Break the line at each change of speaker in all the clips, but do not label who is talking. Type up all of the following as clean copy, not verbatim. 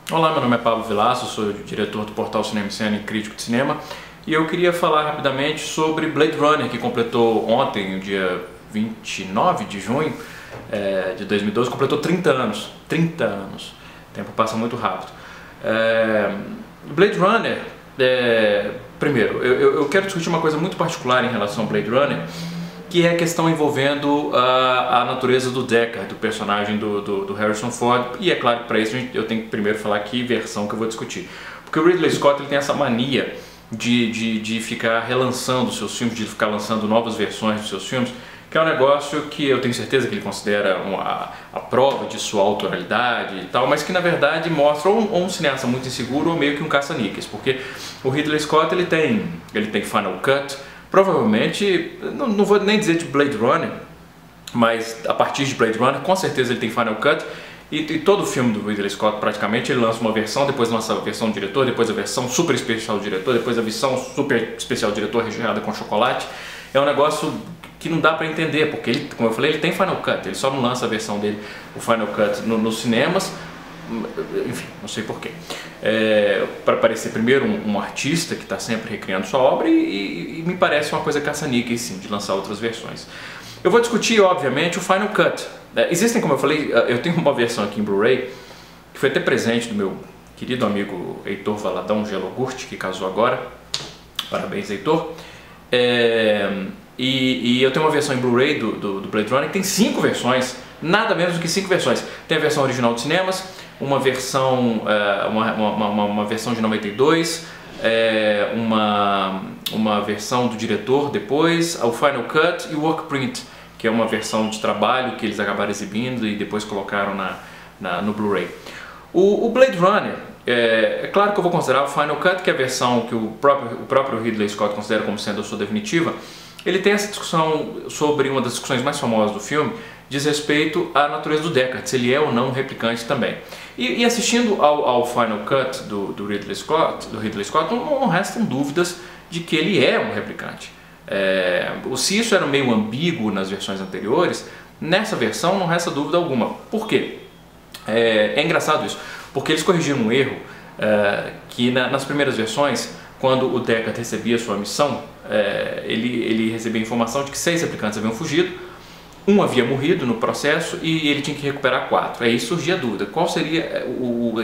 Olá, meu nome é Pablo Vilaço, sou diretor do portal Cinema e Cena e crítico de cinema, e eu queria falar rapidamente sobre Blade Runner, que completou ontem, no dia 29 de junho de 2012, completou 30 anos. 30 anos. O tempo passa muito rápido. Blade Runner, primeiro, eu quero discutir uma coisa muito particular em relação ao Blade Runner, que é a questão envolvendo a natureza do Deckard, do personagem do Harrison Ford, e é claro que para isso eu tenho que primeiro falar que versão que eu vou discutir. Porque o Ridley Scott ele tem essa mania de ficar relançando os seus filmes, de ficar lançando novas versões dos seus filmes, que é um negócio que eu tenho certeza que ele considera a prova de sua autoralidade e tal, mas que na verdade mostra ou um cineasta muito inseguro ou meio que um caça-níqueis, porque o Ridley Scott ele tem Final Cut. Provavelmente, não vou nem dizer de Blade Runner, mas a partir de Blade Runner, com certeza ele tem Final Cut. E todo filme do Ridley Scott, praticamente, ele lança uma versão, depois lança a versão do diretor, depois a versão super especial do diretor, depois a versão super especial do diretor recheada com chocolate. É um negócio que não dá pra entender, porque ele, como eu falei, ele tem Final Cut, ele só não lança a versão dele, o Final Cut, nos cinemas. Enfim, não sei porquê. Para parecer primeiro um artista que está sempre recriando sua obra e me parece uma coisa caça-níqueis, sim, de lançar outras versões. Eu vou discutir, obviamente, o Final Cut. Existem, como eu falei, eu tenho uma versão aqui em Blu-ray, que foi até presente do meu querido amigo Heitor Valadão Gelogurt, que casou agora. Parabéns, Heitor. E eu tenho uma versão em Blu-ray do Blade Runner que tem 5 versões, nada menos do que 5 versões. Tem a versão original de cinemas, uma versão, uma versão de 92, uma versão do diretor depois, o Final Cut e o Work Print, que é uma versão de trabalho que eles acabaram exibindo e depois colocaram no Blu-ray. O Blade Runner, é claro que eu vou considerar o Final Cut, que é a versão que o próprio Ridley Scott considera como sendo a sua definitiva. Ele tem essa discussão sobre uma das discussões mais famosas do filme, diz respeito à natureza do Deckard, se ele é ou não um replicante também. E assistindo ao Final Cut do Ridley Scott, não restam dúvidas de que ele é um replicante. Se isso era meio ambíguo nas versões anteriores, nessa versão não resta dúvida alguma. Por quê? É engraçado isso, porque eles corrigiram um erro que nas primeiras versões, quando o Deckard recebia sua missão, ele recebia a informação de que 6 replicantes haviam fugido, um havia morrido no processo e ele tinha que recuperar 4. Aí surgia a dúvida, qual seria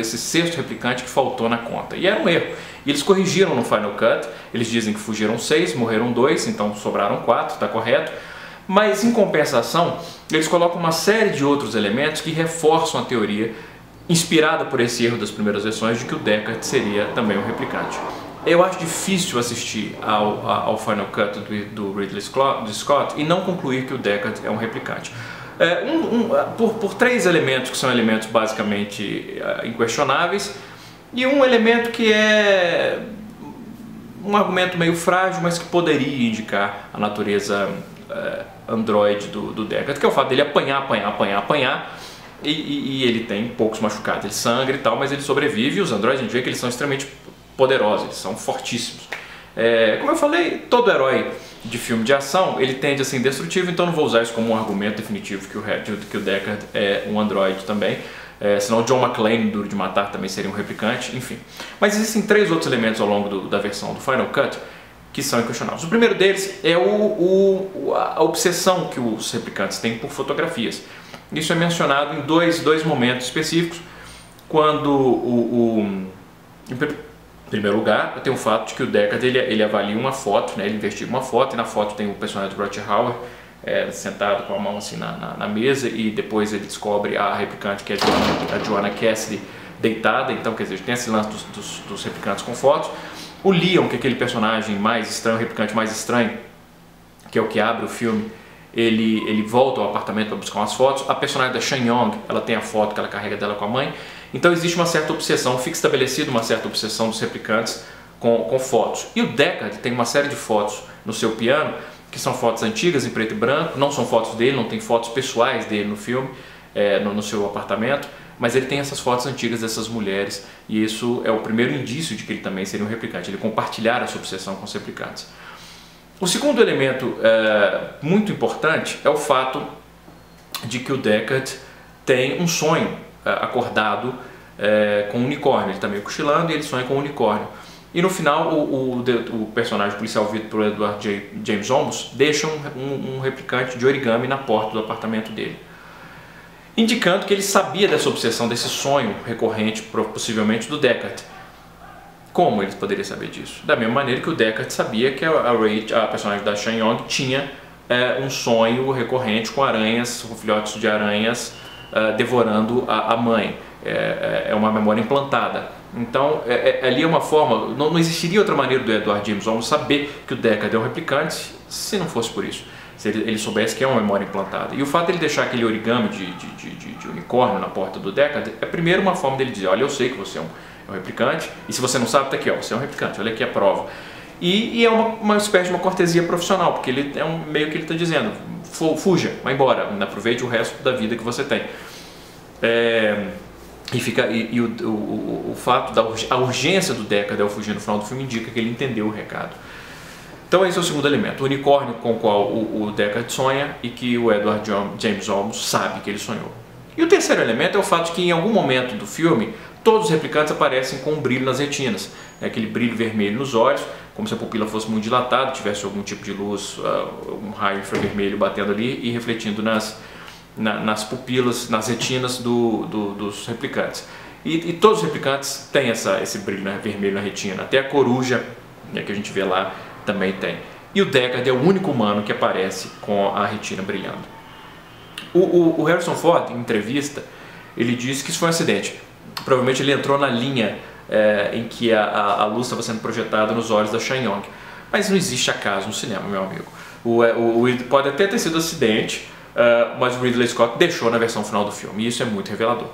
esse 6º replicante que faltou na conta? E era um erro. E eles corrigiram no Final Cut, eles dizem que fugiram 6, morreram 2, então sobraram 4, está correto. Mas em compensação, eles colocam uma série de outros elementos que reforçam a teoria, inspirada por esse erro das primeiras versões, de que o Deckard seria também um replicante. Eu acho difícil assistir ao Final Cut do Ridley Scott e não concluir que o Deckard é um replicante. Por 3 elementos que são elementos basicamente inquestionáveis, e um elemento que é um argumento meio frágil, mas que poderia indicar a natureza androide do Deckard, que é o fato dele apanhar, e ele tem poucos machucados, ele sangra e tal, mas ele sobrevive, e os androides a gente vê que eles são extremamente poderosos, eles são fortíssimos. Como eu falei, todo herói de filme de ação, ele tende a ser indestrutível, então não vou usar isso como um argumento definitivo que o Deckard é um androide também. Senão o John McClane, Duro de Matar, também seria um replicante, enfim. Mas existem 3 outros elementos ao longo da versão do Final Cut que são inquestionáveis. O primeiro deles é a obsessão que os replicantes têm por fotografias. Isso é mencionado em dois momentos específicos, quando em primeiro lugar, tem o fato de que o Deckard ele avalia uma foto, né, ele investiga uma foto, e na foto tem o personagem do Rutger Hauer sentado com a mão assim na mesa, e depois ele descobre a replicante, que é a Joanna Cassidy, deitada. Então, quer dizer, tem esse lance dos replicantes com fotos. O Leon, que é aquele personagem mais estranho, o replicante mais estranho, que é o que abre o filme, ele volta ao apartamento para buscar umas fotos. A personagem da Shan Yong, ela tem a foto que ela carrega dela com a mãe. Então existe uma certa obsessão, fica estabelecida uma certa obsessão dos replicantes com fotos. E o Deckard tem uma série de fotos no seu piano, que são fotos antigas em preto e branco, não são fotos dele, não tem fotos pessoais dele no filme, no seu apartamento, mas ele tem essas fotos antigas dessas mulheres, e isso é o primeiro indício de que ele também seria um replicante, ele compartilhar essa obsessão com os replicantes. O segundo elemento muito importante é o fato de que o Deckard tem um sonho acordado com um unicórnio. Ele está meio cochilando e ele sonha com um unicórnio. E no final o personagem policial vivido por Edward James Olmos deixa um replicante de origami na porta do apartamento dele, indicando que ele sabia dessa obsessão, desse sonho recorrente, possivelmente do Deckard. Como ele poderia saber disso? Da mesma maneira que o Deckard sabia que a Ray, a personagem da Shan Yong, tinha um sonho recorrente com aranhas, com filhotes de aranhas devorando a mãe. É uma memória implantada. Então, ali é uma forma, não existiria outra maneira do Edward James Olmos saber que o Deckard é um replicante se não fosse por isso. Se ele soubesse que é uma memória implantada. E o fato de ele deixar aquele origami de unicórnio na porta do Deckard é primeiro uma forma dele dizer: olha, eu sei que você é um replicante, e se você não sabe, tá aqui, ó, você é um replicante, olha aqui a prova. E é uma espécie de uma cortesia profissional, porque ele meio que ele está dizendo: fuja, vai embora, aproveite o resto da vida que você tem. O fato a urgência do Deckard ao fugir no final do filme indica que ele entendeu o recado. Então esse é o segundo elemento, o unicórnio com o qual o Deckard sonha e que o Edward James Olmos sabe que ele sonhou. E o terceiro elemento é o fato de que em algum momento do filme todos os replicantes aparecem com um brilho nas retinas, aquele brilho vermelho nos olhos, como se a pupila fosse muito dilatada, tivesse algum tipo de luz, um raio infravermelho batendo ali e refletindo nas pupilas, nas retinas dos replicantes. E todos os replicantes têm esse brilho vermelho na retina, até a coruja, que a gente vê lá, também tem. E o Deckard é o único humano que aparece com a retina brilhando. O Harrison Ford, em entrevista, ele disse que isso foi um acidente. Provavelmente ele entrou na linha em que a luz estava sendo projetada nos olhos da Shan Yong. Mas não existe acaso no cinema, meu amigo. Pode até ter sido acidente, mas o Ridley Scott deixou na versão final do filme, e isso é muito revelador.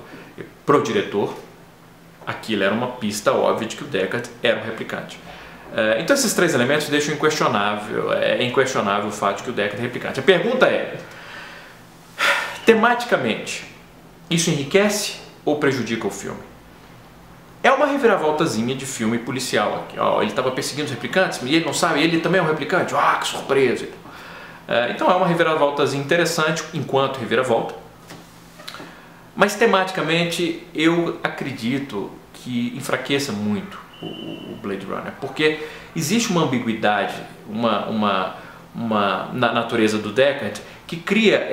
Para o diretor, aquilo era uma pista óbvia de que o Deckard era um replicante. Então esses três elementos deixam inquestionável o fato de que o Deckard é replicante. A pergunta é: tematicamente, isso enriquece ou prejudica o filme? É uma reviravoltazinha de filme policial aqui. Ele estava perseguindo os replicantes e ele não sabe, ele também é um replicante. Que surpresa! Então é uma reviravoltazinha interessante enquanto reviravolta. Mas tematicamente eu acredito que enfraqueça muito o Blade Runner, porque existe uma ambiguidade na natureza do Deckard que cria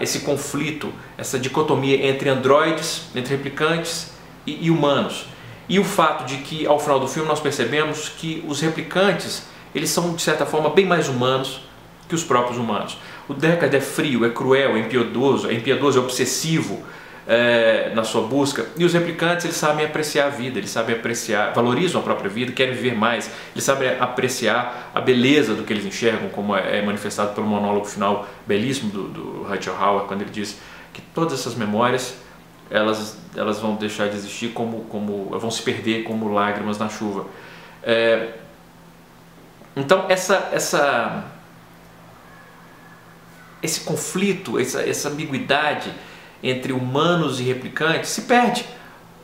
esse conflito, essa dicotomia entre androides, entre replicantes e humanos. E o fato de que ao final do filme nós percebemos que os replicantes, eles são de certa forma bem mais humanos que os próprios humanos. O Deckard é frio, é cruel, é impiedoso, é obsessivo na sua busca, e os replicantes, eles sabem apreciar a vida, eles sabem apreciar, valorizam a própria vida, querem viver mais, eles sabem apreciar a beleza do que eles enxergam, como é manifestado pelo monólogo final belíssimo do Rutger Hauer, quando ele diz que todas essas memórias elas vão deixar de existir, vão se perder como lágrimas na chuva. Então esse conflito, essa ambiguidade entre humanos e replicantes se perde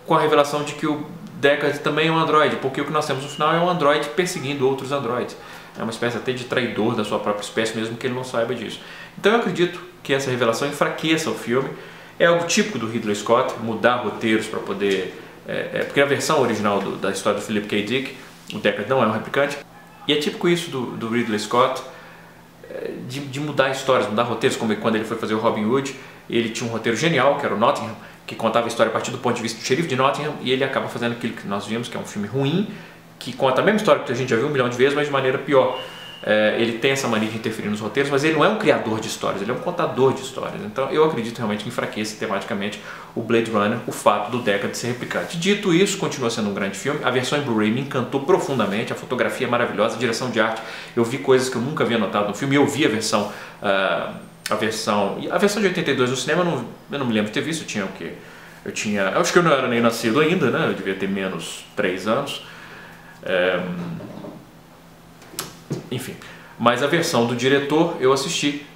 com a revelação de que o Deckard também é um androide, porque o que nós temos no final é um androide perseguindo outros androides. É uma espécie até de traidor da sua própria espécie, mesmo que ele não saiba disso. Então eu acredito que essa revelação enfraqueça o filme. É algo típico do Ridley Scott, mudar roteiros para poder... porque a versão original da história do Philip K. Dick, o Deckard não é um replicante, e é típico isso do Ridley Scott, de mudar histórias, mudar roteiros, como quando ele foi fazer o Robin Hood. Ele tinha um roteiro genial, que era o Nottingham, que contava a história a partir do ponto de vista do xerife de Nottingham, e ele acaba fazendo aquilo que nós vimos, que é um filme ruim, que conta a mesma história que a gente já viu 1 milhão de vezes, mas de maneira pior. Ele tem essa mania de interferir nos roteiros, mas ele não é um criador de histórias, ele é um contador de histórias. Então eu acredito realmente que enfraquece tematicamente o Blade Runner, o fato do Deckard ser replicante. Dito isso, continua sendo um grande filme. A versão em Blu-ray me encantou profundamente, a fotografia é maravilhosa, a direção de arte, eu vi coisas que eu nunca havia notado no filme. Eu vi a versão de 82 no cinema, eu não me lembro de ter visto. Eu acho que eu não era nem nascido ainda, né? Eu devia ter menos 3 anos. Enfim, mas a versão do diretor eu assisti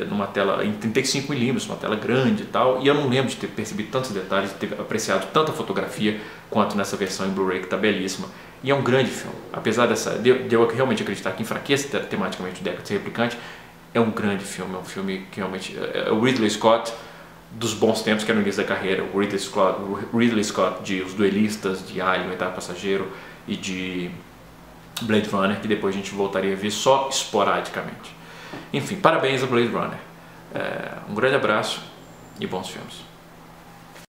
numa tela em 35mm, uma tela grande e tal, e eu não lembro de ter percebido tantos detalhes, de ter apreciado tanta fotografia quanto nessa versão em Blu-ray, que está belíssima. E é um grande filme, apesar de eu realmente acreditar que enfraquece tematicamente o Deckard ser replicante. É um grande filme, é um filme que realmente... o Ridley Scott dos bons tempos, que era no início da carreira, o Ridley Scott de Os Duelistas, de Alien, O Oitavo Passageiro e de Blade Runner, que depois a gente voltaria a ver só esporadicamente. Enfim, parabéns a Blade Runner. Um grande abraço e bons filmes.